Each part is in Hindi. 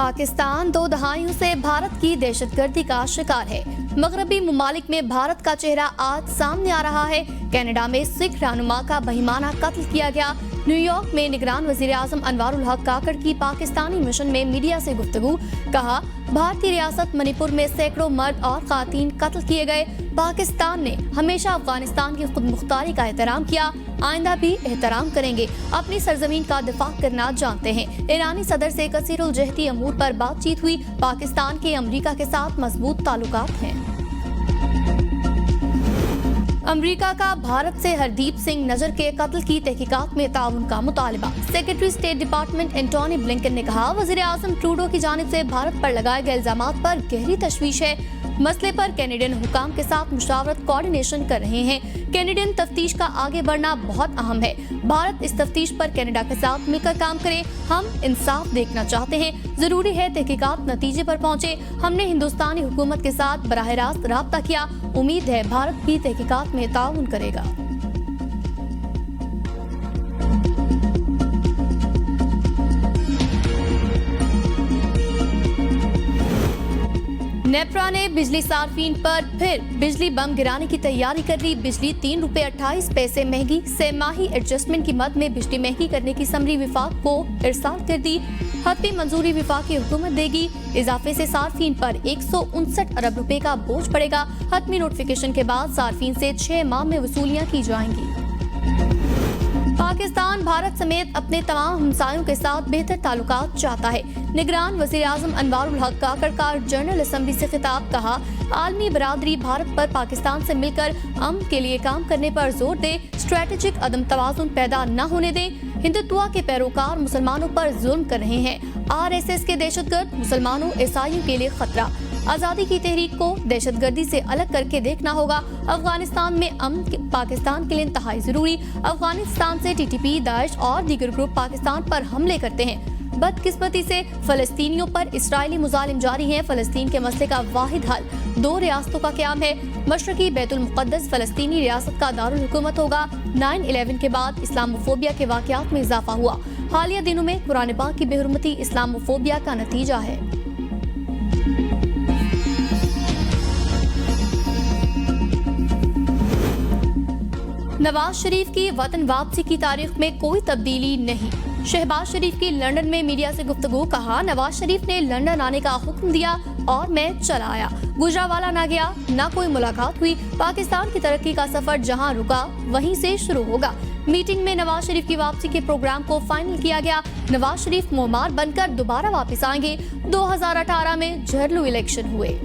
पाकिस्तान 2 दहाइयों से भारत की दहशतगर्दी का शिकार है। मगरबी ममालिक में भारत का चेहरा आज सामने आ रहा है। कनाडा में सिख रहनुमा का बहिमाना कत्ल किया गया। न्यूयॉर्क में निगरान वजीर आजम अनवारुल हक काकड़ की पाकिस्तानी मिशन में मीडिया से गुफ्तगू। कहा, भारतीय रियासत मणिपुर में सैकड़ों मर्द और खातीन कत्ल किए गए। पाकिस्तान ने हमेशा अफगानिस्तान की खुद मुख्तारी का एहतराम किया, आइंदा भी एहतराम करेंगे। अपनी सरजमीन का दिफा करना जानते हैं। ईरानी सदर से कसीरुल जहती अमूर पर बातचीत हुई। पाकिस्तान के अमरीका के साथ मजबूत ताल्लुकात हैं। अमरीका का भारत से हरदीप सिंह नजर के कत्ल की तहकीकात में ताउन का मुतालबा। Secretary state department Antony Blinken ने कहा, वजीर आजम ट्रूडो की जानिब से भारत पर लगाए गए इल्जामात पर गहरी तशवीश है। मसले पर कैनेडियन हुकाम के साथ मुशावरत कोऑर्डिनेशन कर रहे हैं। कैनेडियन तफ्तीश का आगे बढ़ना बहुत अहम है। भारत इस तफ्तीश पर कनाडा के साथ मिलकर काम करे। हम इंसाफ देखना चाहते हैं। जरूरी है तहकीकात नतीजे पर पहुंचे। हमने हिंदुस्तानी हुकूमत के साथ बराह रास्त राब्ता किया। उम्मीद है भारत भी तहकीकात में ताउन करेगा। नेप्रा ने बिजली सार्फिन पर फिर बिजली बम गिराने की तैयारी कर ली। बिजली ₹3.28 महंगी। सेमाही एडजस्टमेंट की मद में बिजली महंगी करने की समरी विफाक को इरसाल कर दी। हतमी मंजूरी विफाकी हुकूमत देगी। इजाफे से सार्फिन पर 159 अरब रुपए का बोझ पड़ेगा। हतमी नोटिफिकेशन के बाद सार्फिन से 6 माह में वसूलियां की जाएंगी। पाकिस्तान भारत समेत अपने तमाम हमसायों के साथ बेहतर ताल्लुकात चाहता है। निगरान वजीर आजम अनवारुल हक काकड़ का जनरल असम्बली से खिताब। कहा, आलमी बरादरी भारत पर पाकिस्तान से मिलकर अमन के लिए काम करने पर जोर दे। स्ट्रेटेजिक अदम तवाजुन पैदा न होने दे। हिंदुत्व के पैरोकार मुसलमानों पर जुल्म कर रहे हैं। RSS के दहशतगर्द मुसलमानों ईसाइयों के लिए खतरा। आजादी की तहरीक को दहशतगर्दी से अलग करके देखना होगा। अफगानिस्तान में अमन पाकिस्तान के लिए इंतहाई जरूरी। अफगानिस्तान से TTP, दाइश और दीगर ग्रुप पाकिस्तान पर हमले करते हैं। बदकिस्मती से फलस्तीनियों पर इस्राएली मुजालिम जारी हैं। फलस्तीन के मसले का वाहिद हल 2 रियासतों का क़याम है। मशरकी बैतुल मुक़द्दस फलस्तीनी रियासत का दारुल हुकूमत होगा। 9/11 के बाद इस्लामोफोबिया के वाक़यात में इजाफा हुआ। हालिया दिनों में कुरान पाक की बेहुरमती इस्लामोफोबिया का नतीजा है। नवाज शरीफ की वतन वापसी की तारीख में कोई तब्दीली नहीं। शहबाज शरीफ की लंदन में मीडिया से गुफ्तगू। कहा, नवाज शरीफ ने लंदन आने का हुक्म दिया और मैं चला आया। गुजरावाला ना गया, ना कोई मुलाकात हुई। पाकिस्तान की तरक्की का सफर जहां रुका वहीं से शुरू होगा। मीटिंग में नवाज शरीफ की वापसी के प्रोग्राम को फाइनल किया गया। नवाज शरीफ मोमार बनकर दोबारा वापस आएंगे। 2018 में झरलू इलेक्शन हुए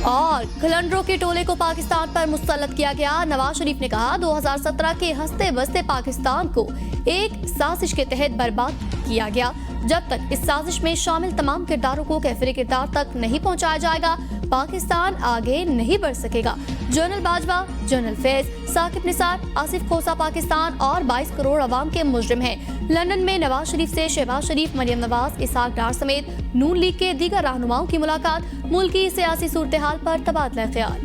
और खलंडरों के टोले को पाकिस्तान पर मुसल्लत किया गया। नवाज शरीफ ने कहा, 2017 के हंसते बसते पाकिस्तान को एक साजिश के तहत बर्बाद किया गया। जब तक इस साजिश में शामिल तमाम किरदारों को कैफरे किरदार तक नहीं पहुंचाया जाएगा, पाकिस्तान आगे नहीं बढ़ सकेगा। जनरल बाजवा, जनरल फैज, साकिब निसार, आसिफ खोसा पाकिस्तान और 22 करोड़ अवाम के मुजरिम हैं। लंदन में नवाज शरीफ से शहबाज शरीफ, मरियम नवाज, इसहाक डार समेत नून लीग के दीगर रहनुमाओं की मुलाकात। मुल्क की सियासी सूरत हाल पर तबादला ख्याल।